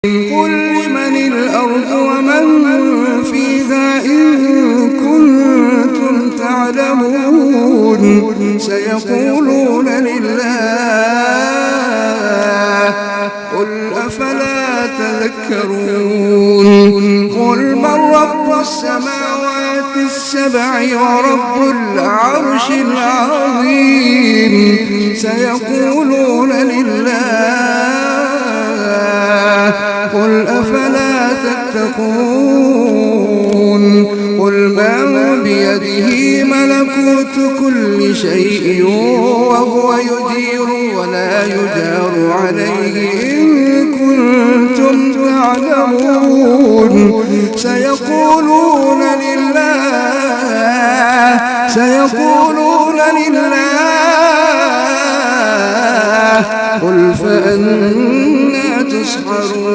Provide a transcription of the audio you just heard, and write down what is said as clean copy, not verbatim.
قل لمن الأرض ومن فيها إن كنتم تعلمون سيقولون لله قل أفلا تذكرون قل من رب السماوات السبع ورب العرش العظيم سيقولون لله قل أفلا تتقون قل من بيده ملكوت كل شيء وهو يجير ولا يجار عليه إن كنتم تعلمون سيقولون لله قل فأنى تسحرون.